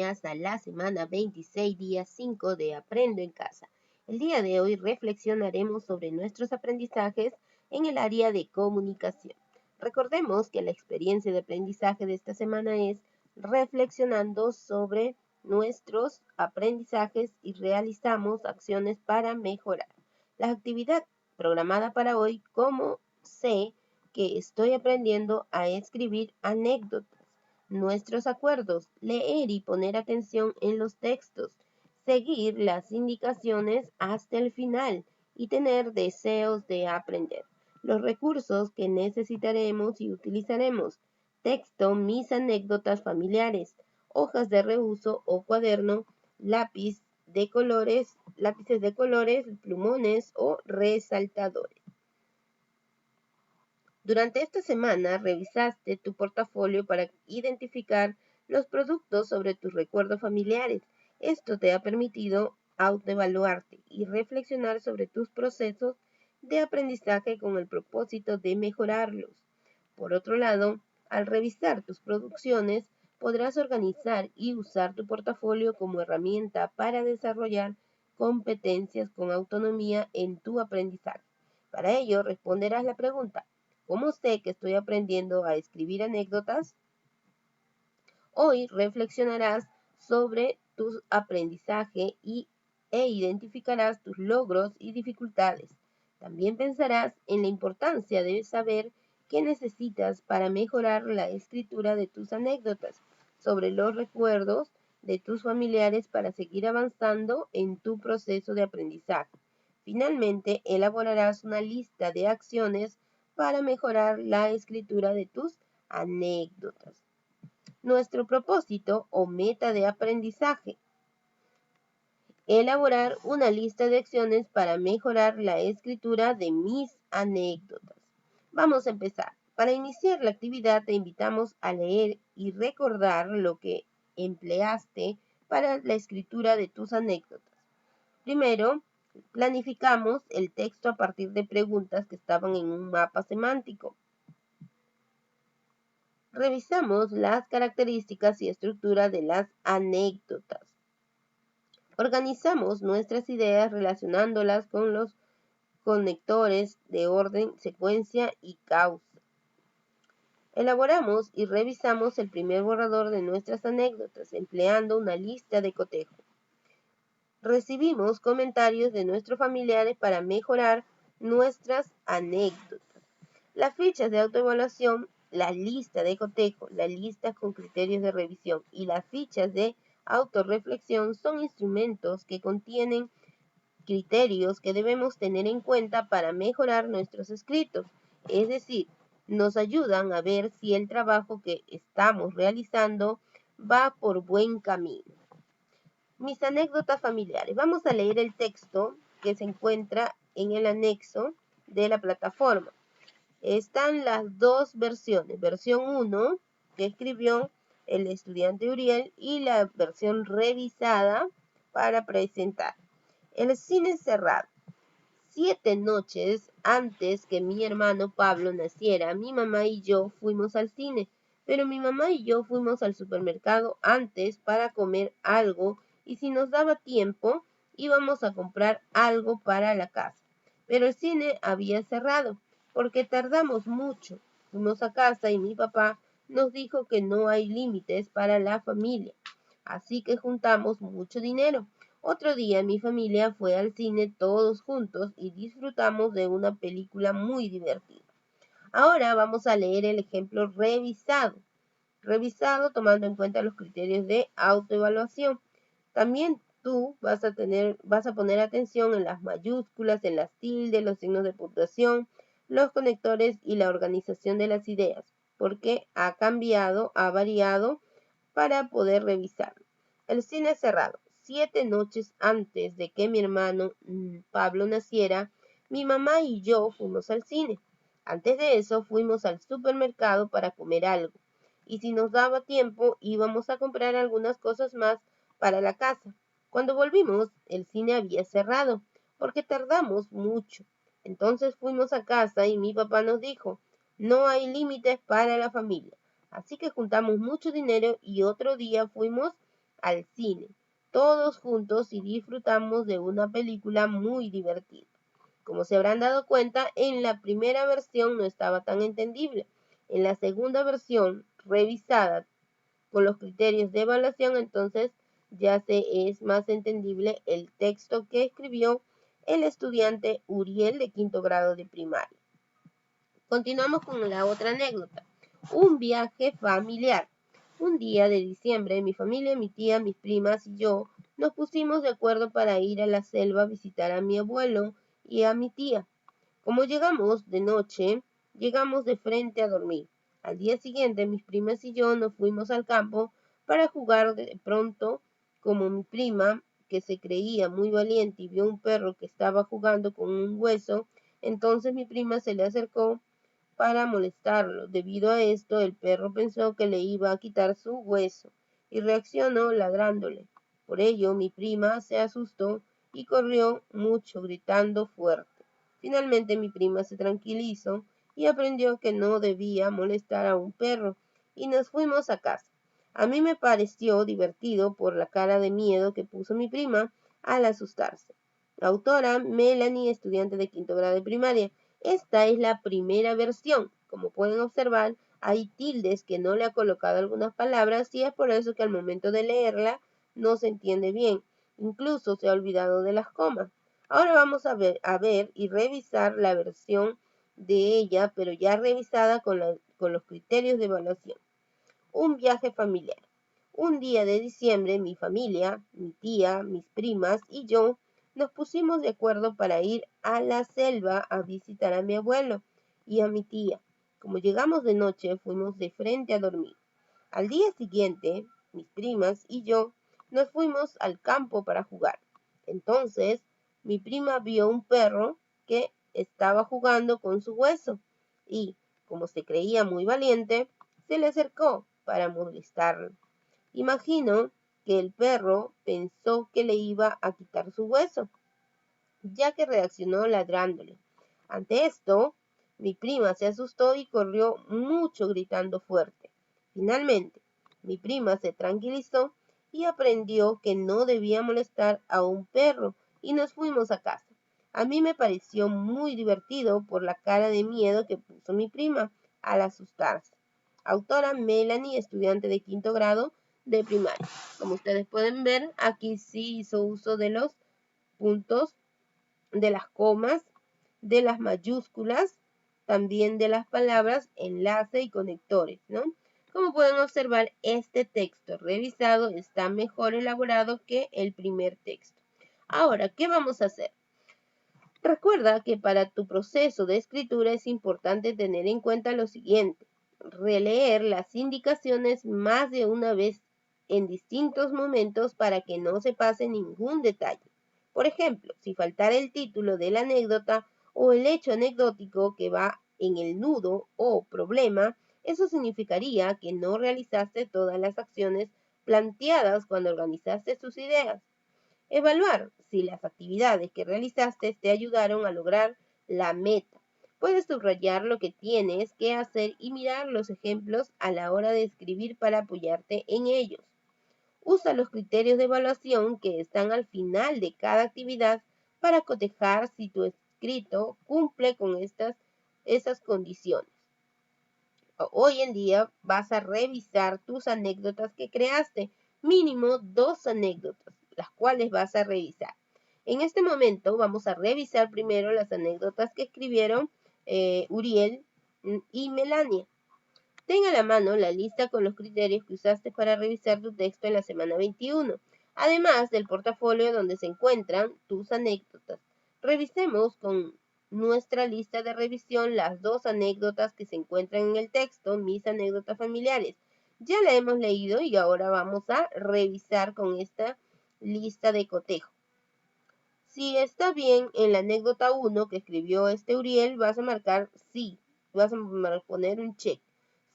a la semana 26, día 5 de Aprendo en Casa. El día de hoy reflexionaremos sobre nuestros aprendizajes en el área de comunicación. Recordemos que la experiencia de aprendizaje de esta semana es reflexionando sobre nuestros aprendizajes y realizamos acciones para mejorar. La actividad programada para hoy, ¿cómo sé que estoy aprendiendo a escribir anécdotas? Nuestros acuerdos, leer y poner atención en los textos, seguir las indicaciones hasta el final y tener deseos de aprender. Los recursos que necesitaremos y utilizaremos: texto, mis anécdotas familiares, hojas de reuso o cuaderno, lápices de colores, plumones o resaltadores. Durante esta semana revisaste tu portafolio para identificar los productos sobre tus recuerdos familiares. Esto te ha permitido autoevaluarte y reflexionar sobre tus procesos de aprendizaje con el propósito de mejorarlos. Por otro lado, al revisar tus producciones, podrás organizar y usar tu portafolio como herramienta para desarrollar competencias con autonomía en tu aprendizaje. Para ello, responderás la pregunta: ¿cómo sé que estoy aprendiendo a escribir anécdotas? Hoy reflexionarás sobre tu aprendizaje e identificarás tus logros y dificultades. También pensarás en la importancia de saber qué necesitas para mejorar la escritura de tus anécdotas, sobre los recuerdos de tus familiares para seguir avanzando en tu proceso de aprendizaje. Finalmente, elaborarás una lista de acciones para mejorar la escritura de tus anécdotas. Nuestro propósito o meta de aprendizaje: elaborar una lista de acciones para mejorar la escritura de mis anécdotas. Vamos a empezar. Para iniciar la actividad te invitamos a leer y recordar lo que empleaste para la escritura de tus anécdotas. Primero, planificamos el texto a partir de preguntas que estaban en un mapa semántico. Revisamos las características y estructura de las anécdotas. Organizamos nuestras ideas relacionándolas con los conectores de orden, secuencia y causa. Elaboramos y revisamos el primer borrador de nuestras anécdotas empleando una lista de cotejo. Recibimos comentarios de nuestros familiares para mejorar nuestras anécdotas. Las fichas de autoevaluación, la lista de cotejo, la lista con criterios de revisión y las fichas de autorreflexión son instrumentos que contienen criterios que debemos tener en cuenta para mejorar nuestros escritos, es decir, nos ayudan a ver si el trabajo que estamos realizando va por buen camino. Mis anécdotas familiares. Vamos a leer el texto que se encuentra en el anexo de la plataforma. Están las dos versiones, versión 1 que escribió el estudiante Uriel y la versión revisada para presentar. El cine cerrado. 7 noches antes que mi hermano Pablo naciera, mi mamá y yo fuimos al cine, pero mi mamá y yo fuimos al supermercado antes para comer algo y si nos daba tiempo íbamos a comprar algo para la casa. Pero el cine había cerrado porque tardamos mucho. Fuimos a casa y mi papá nos dijo que no hay límites para la familia, así que juntamos mucho dinero. Otro día mi familia fue al cine todos juntos y disfrutamos de una película muy divertida. Ahora vamos a leer el ejemplo revisado. Revisado tomando en cuenta los criterios de autoevaluación. También tú vas a poner atención en las mayúsculas, en las tildes, los signos de puntuación, los conectores y la organización de las ideas, porque ha cambiado, ha variado para poder revisarlo. El cine cerrado. 7 noches antes de que mi hermano Pablo naciera, mi mamá y yo fuimos al cine. Antes de eso fuimos al supermercado para comer algo. Y si nos daba tiempo, íbamos a comprar algunas cosas más para la casa. Cuando volvimos, el cine había cerrado, porque tardamos mucho. Entonces fuimos a casa y mi papá nos dijo: no hay límites para la familia. Así que juntamos mucho dinero y otro día fuimos al cine, todos juntos, y disfrutamos de una película muy divertida. Como se habrán dado cuenta, en la primera versión no estaba tan entendible. En la segunda versión, revisada con los criterios de evaluación, entonces ya se es más entendible el texto que escribió el estudiante Uriel de quinto grado de primaria. Continuamos con la otra anécdota. Un viaje familiar. Un día de diciembre, mi familia, mi tía, mis primas y yo nos pusimos de acuerdo para ir a la selva a visitar a mi abuelo y a mi tía. Como llegamos de noche, llegamos de frente a dormir. Al día siguiente, mis primas y yo nos fuimos al campo para jugar. De pronto, como mi prima, que se creía muy valiente y vio un perro que estaba jugando con un hueso, entonces mi prima se le acercó para molestarlo. Debido a esto, el perro pensó que le iba a quitar su hueso y reaccionó ladrándole. Por ello, mi prima se asustó y corrió mucho, gritando fuerte. Finalmente, mi prima se tranquilizó y aprendió que no debía molestar a un perro, y nos fuimos a casa. A mí me pareció divertido por la cara de miedo que puso mi prima al asustarse. La autora Melanie, estudiante de quinto grado de primaria. Esta es la primera versión. Como pueden observar, hay tildes que no le ha colocado algunas palabras, y es por eso que al momento de leerla no se entiende bien. Incluso se ha olvidado de las comas. Ahora vamos a ver y revisar la versión de ella, pero ya revisada con los criterios de evaluación. Un viaje familiar. Un día de diciembre, mi familia, mi tía, mis primas y yo nos pusimos de acuerdo para ir a la selva a visitar a mi abuelo y a mi tía. Como llegamos de noche, fuimos de frente a dormir. Al día siguiente, mis primas y yo nos fuimos al campo para jugar. Entonces, mi prima vio un perro que estaba jugando con su hueso y, como se creía muy valiente, se le acercó para molestarlo. Imagino que el perro pensó que le iba a quitar su hueso, ya que reaccionó ladrándole. Ante esto, mi prima se asustó y corrió mucho, gritando fuerte. Finalmente, mi prima se tranquilizó y aprendió que no debía molestar a un perro, y nos fuimos a casa. A mí me pareció muy divertido por la cara de miedo que puso mi prima al asustarse. Autora Melanie, estudiante de quinto grado de primaria. Como ustedes pueden ver, aquí sí hizo uso de los puntos, de las comas, de las mayúsculas, también de las palabras enlace y conectores, ¿no? Como pueden observar, este texto revisado está mejor elaborado que el primer texto. Ahora, ¿qué vamos a hacer? Recuerda que para tu proceso de escritura es importante tener en cuenta lo siguiente: releer las indicaciones más de una vez en distintos momentos para que no se pase ningún detalle. Por ejemplo, si faltara el título de la anécdota o el hecho anecdótico que va en el nudo o problema, eso significaría que no realizaste todas las acciones planteadas cuando organizaste tus ideas. Evaluar si las actividades que realizaste te ayudaron a lograr la meta. Puedes subrayar lo que tienes que hacer y mirar los ejemplos a la hora de escribir para apoyarte en ellos. Usa los criterios de evaluación que están al final de cada actividad para cotejar si tu escrito cumple con esas condiciones. Hoy en día vas a revisar tus anécdotas que creaste, mínimo 2 anécdotas, las cuales vas a revisar. En este momento vamos a revisar primero las anécdotas que escribieron Uriel y Melania. Ten a la mano la lista con los criterios que usaste para revisar tu texto en la semana 21, además del portafolio donde se encuentran tus anécdotas. Revisemos con nuestra lista de revisión las 2 anécdotas que se encuentran en el texto, mis anécdotas familiares. Ya la hemos leído y ahora vamos a revisar con esta lista de cotejo. Si está bien en la anécdota 1 que escribió Uriel, vas a marcar sí, vas a poner un check.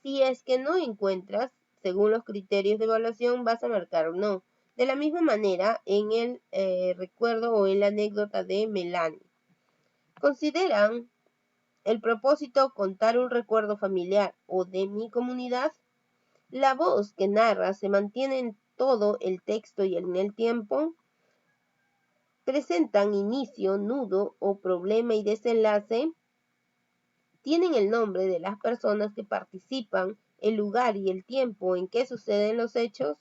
Si es que no encuentras, según los criterios de evaluación, vas a marcar no. De la misma manera, en el recuerdo o en la anécdota de Melanie. ¿Consideran el propósito contar un recuerdo familiar o de mi comunidad? La voz que narra se mantiene todo el texto y en el tiempo, presentan inicio, nudo o problema y desenlace, tienen el nombre de las personas que participan, el lugar y el tiempo en que suceden los hechos,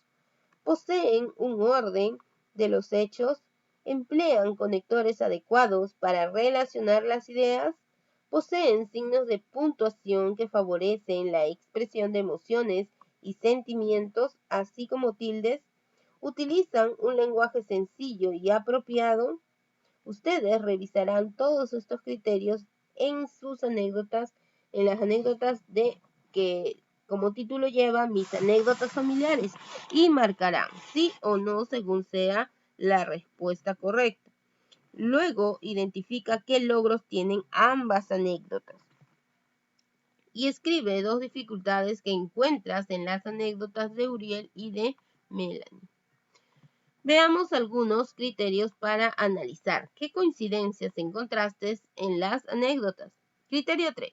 poseen un orden de los hechos, emplean conectores adecuados para relacionar las ideas, poseen signos de puntuación que favorecen la expresión de emociones y sentimientos, así como tildes, utilizan un lenguaje sencillo y apropiado. Ustedes revisarán todos estos criterios en sus anécdotas, en las anécdotas de que como título lleva mis anécdotas familiares y marcarán sí o no según sea la respuesta correcta. Luego identifica qué logros tienen ambas anécdotas y escribe 2 dificultades que encuentras en las anécdotas de Uriel y de Melanie. Veamos algunos criterios para analizar qué coincidencias encontraste en las anécdotas. Criterio 3.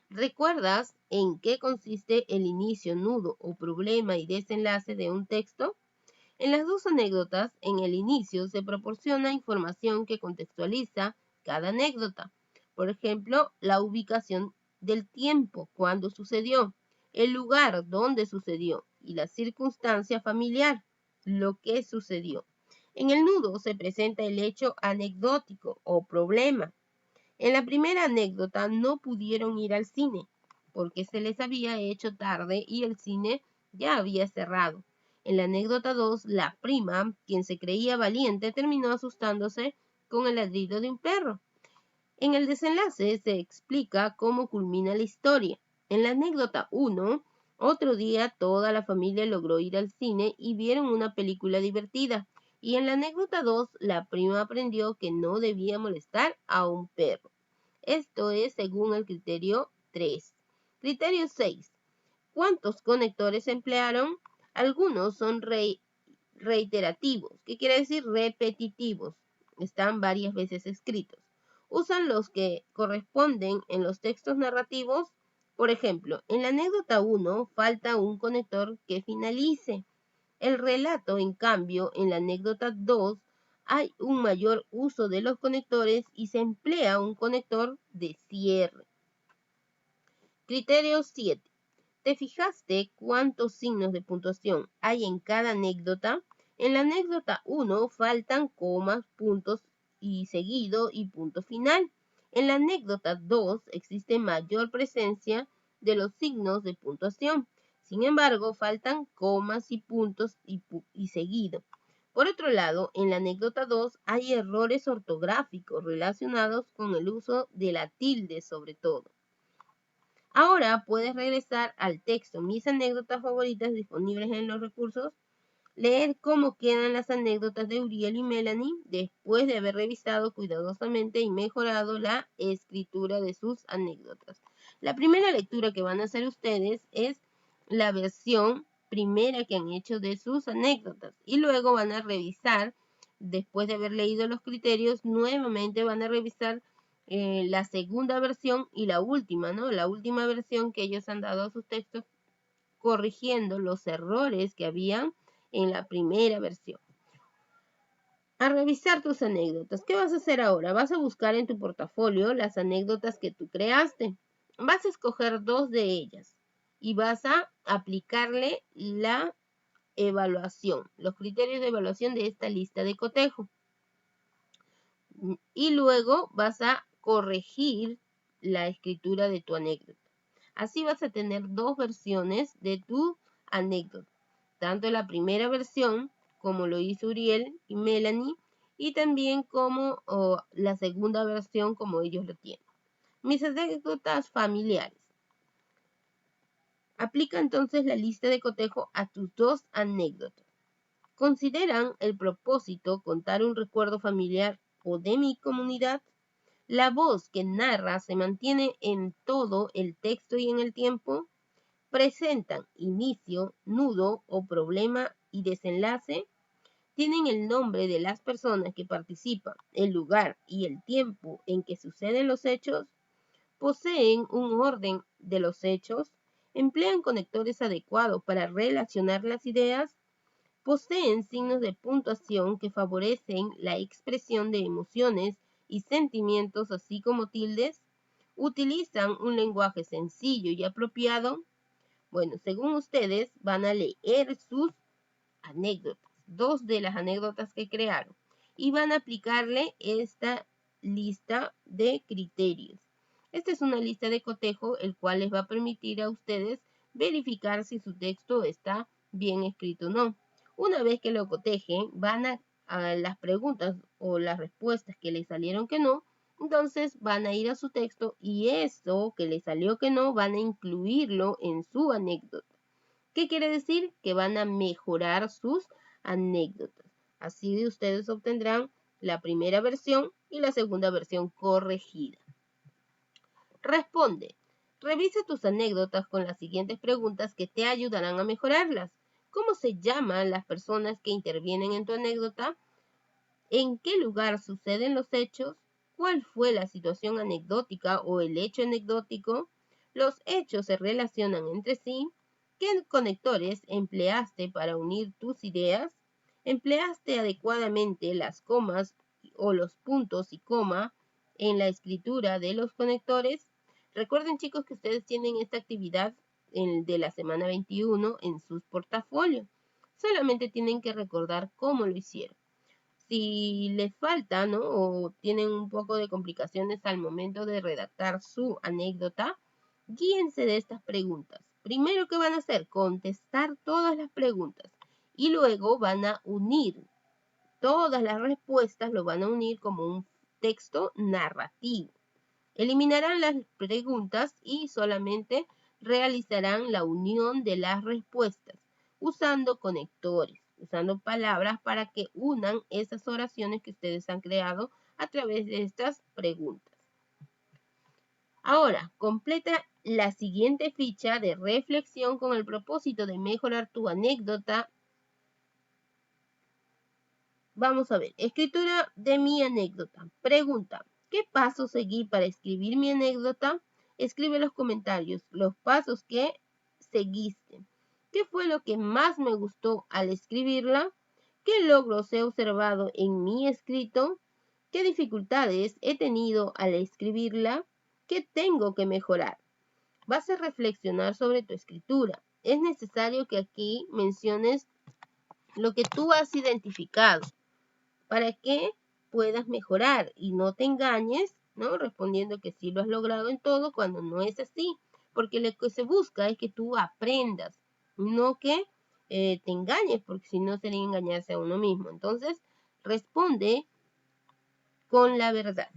¿Recuerdas en qué consiste el inicio, nudo o problema y desenlace de un texto? En las 2 anécdotas, en el inicio se proporciona información que contextualiza cada anécdota. Por ejemplo, la ubicación del tiempo, cuándo sucedió, el lugar donde sucedió y la circunstancia familiar, lo que sucedió. En el nudo se presenta el hecho anecdótico o problema. En la primera anécdota no pudieron ir al cine porque se les había hecho tarde y el cine ya había cerrado. En la anécdota 2, la prima, quien se creía valiente, terminó asustándose con el ladrido de un perro. En el desenlace se explica cómo culmina la historia. En la anécdota 1, otro día toda la familia logró ir al cine y vieron una película divertida. Y en la anécdota 2, la prima aprendió que no debía molestar a un perro. Esto es según el criterio 3. Criterio 6. ¿Cuántos conectores se emplearon? Algunos son reiterativos, que quiere decir repetitivos. Están varias veces escritos. Usan los que corresponden en los textos narrativos. Por ejemplo, en la anécdota 1 falta un conector que finalice. El relato, en cambio, en la anécdota 2 hay un mayor uso de los conectores y se emplea un conector de cierre. Criterio 7. ¿Te fijaste cuántos signos de puntuación hay en cada anécdota? En la anécdota 1 faltan comas, puntos y seguido y punto final. En la anécdota 2 existe mayor presencia de los signos de puntuación. Sin embargo, faltan comas y puntos y seguido. Por otro lado, en la anécdota 2 hay errores ortográficos relacionados con el uso de la tilde sobre todo. Ahora puedes regresar al texto Mis anécdotas favoritas disponibles en los recursos, leer cómo quedan las anécdotas de Uriel y Melanie después de haber revisado cuidadosamente y mejorado la escritura de sus anécdotas. La primera lectura que van a hacer ustedes es la versión primera que han hecho de sus anécdotas y luego van a revisar, después de haber leído los criterios, nuevamente van a revisar la segunda versión y la última, ¿no? La última versión que ellos han dado a sus textos, corrigiendo los errores que habían en la primera versión. A revisar tus anécdotas. ¿Qué vas a hacer ahora? Vas a buscar en tu portafolio las anécdotas que tú creaste. Vas a escoger 2 de ellas y vas a aplicarle la evaluación, los criterios de evaluación de esta lista de cotejo. Y luego vas a corregir la escritura de tu anécdota. Así vas a tener 2 versiones de tu anécdota, tanto la primera versión como lo hizo Uriel y Melanie y también como la segunda versión como ellos lo tienen. Mis anécdotas familiares. Aplica entonces la lista de cotejo a tus 2 anécdotas. ¿Consideran el propósito contar un recuerdo familiar o de mi comunidad? La voz que narra se mantiene en todo el texto y en el tiempo. Presentan inicio, nudo o problema y desenlace. Tienen el nombre de las personas que participan, el lugar y el tiempo en que suceden los hechos. Poseen un orden de los hechos. Emplean conectores adecuados para relacionar las ideas. Poseen signos de puntuación que favorecen la expresión de emociones y sentimientos, así como tildes. Utilizan un lenguaje sencillo y apropiado. Bueno, según ustedes, van a leer sus anécdotas, 2 de las anécdotas que crearon, y van a aplicarle esta lista de criterios. Esta es una lista de cotejo, el cual les va a permitir a ustedes verificar si su texto está bien escrito o no. Una vez que lo cotejen, van a las preguntas o las respuestas que les salieron que no, entonces van a ir a su texto y eso que les salió que no, van a incluirlo en su anécdota. ¿Qué quiere decir? Que van a mejorar sus anécdotas. Así ustedes obtendrán la primera versión y la segunda versión corregida. Responde. Revisa tus anécdotas con las siguientes preguntas que te ayudarán a mejorarlas. ¿Cómo se llaman las personas que intervienen en tu anécdota? ¿En qué lugar suceden los hechos? ¿Cuál fue la situación anecdótica o el hecho anecdótico? ¿Los hechos se relacionan entre sí? ¿Qué conectores empleaste para unir tus ideas? ¿Empleaste adecuadamente las comas o los puntos y coma en la escritura de los conectores? Recuerden, chicos, que ustedes tienen esta actividad de la semana 21 en sus portafolios. Solamente tienen que recordar cómo lo hicieron. Si les falta, ¿no? O tienen un poco de complicaciones al momento de redactar su anécdota, guíense de estas preguntas. Primero, ¿qué van a hacer? Contestar todas las preguntas y luego van a unir todas las respuestas, lo van a unir como un texto narrativo. Eliminarán las preguntas y solamente realizarán la unión de las respuestas usando conectores, usando palabras para que unan esas oraciones que ustedes han creado a través de estas preguntas. Ahora, completa la siguiente ficha de reflexión con el propósito de mejorar tu anécdota. Vamos a ver, escritura de mi anécdota. Pregunta, ¿qué pasos seguí para escribir mi anécdota? Escribe en los comentarios los pasos que seguiste. ¿Qué fue lo que más me gustó al escribirla? ¿Qué logros he observado en mi escrito? ¿Qué dificultades he tenido al escribirla? ¿Qué tengo que mejorar? Vas a reflexionar sobre tu escritura. Es necesario que aquí menciones lo que tú has identificado para que puedas mejorar y no te engañes, ¿no? Respondiendo que sí lo has logrado en todo cuando no es así, porque lo que se busca es que tú aprendas, no que te engañes, porque si no sería engañarse a uno mismo. Entonces, responde con la verdad.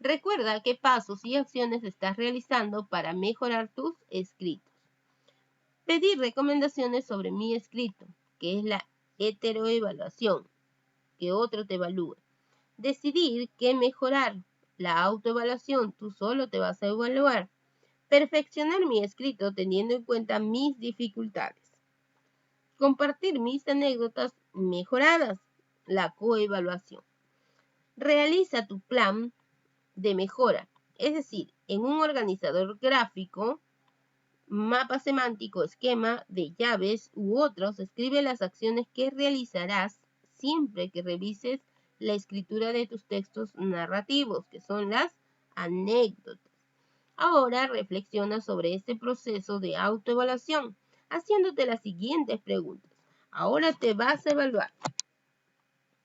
Recuerda qué pasos y acciones estás realizando para mejorar tus escritos. Pedir recomendaciones sobre mi escrito, que es la heteroevaluación, que otro te evalúe. Decidir qué mejorar. La autoevaluación, tú solo te vas a evaluar. Perfeccionar mi escrito teniendo en cuenta mis dificultades. Compartir mis anécdotas mejoradas. La coevaluación. Realiza tu plan de mejora, es decir, en un organizador gráfico, mapa semántico, esquema de llaves u otros, escribe las acciones que realizarás siempre que revises la escritura de tus textos narrativos, que son las anécdotas. Ahora reflexiona sobre este proceso de autoevaluación, haciéndote las siguientes preguntas. Ahora te vas a evaluar.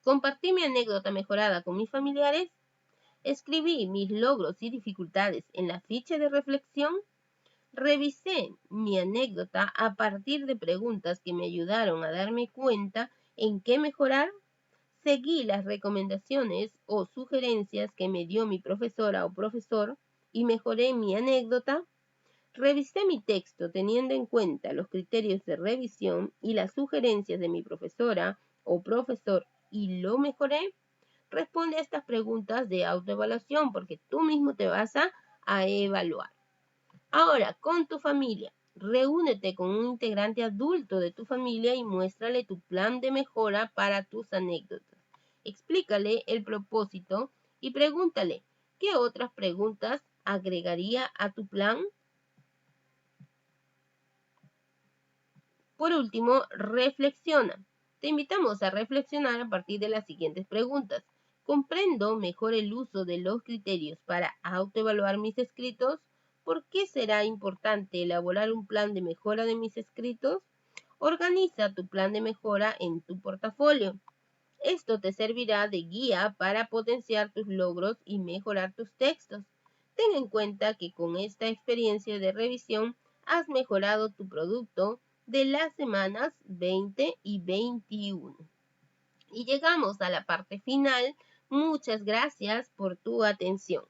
Compartí mi anécdota mejorada con mis familiares. Escribí mis logros y dificultades en la ficha de reflexión. Revisé mi anécdota a partir de preguntas que me ayudaron a darme cuenta en qué mejorar. Seguí las recomendaciones o sugerencias que me dio mi profesora o profesor y mejoré mi anécdota. Revisé mi texto teniendo en cuenta los criterios de revisión y las sugerencias de mi profesora o profesor y lo mejoré. Responde a estas preguntas de autoevaluación porque tú mismo te vas a evaluar. Ahora, con tu familia, reúnete con un integrante adulto de tu familia y muéstrale tu plan de mejora para tus anécdotas. Explícale el propósito y pregúntale, ¿qué otras preguntas agregaría a tu plan? Por último, reflexiona. Te invitamos a reflexionar a partir de las siguientes preguntas. ¿Comprendo mejor el uso de los criterios para autoevaluar mis escritos? ¿Por qué será importante elaborar un plan de mejora de mis escritos? Organiza tu plan de mejora en tu portafolio. Esto te servirá de guía para potenciar tus logros y mejorar tus textos. Ten en cuenta que con esta experiencia de revisión has mejorado tu producto de las semanas 20 y 21. Y llegamos a la parte final. Muchas gracias por tu atención.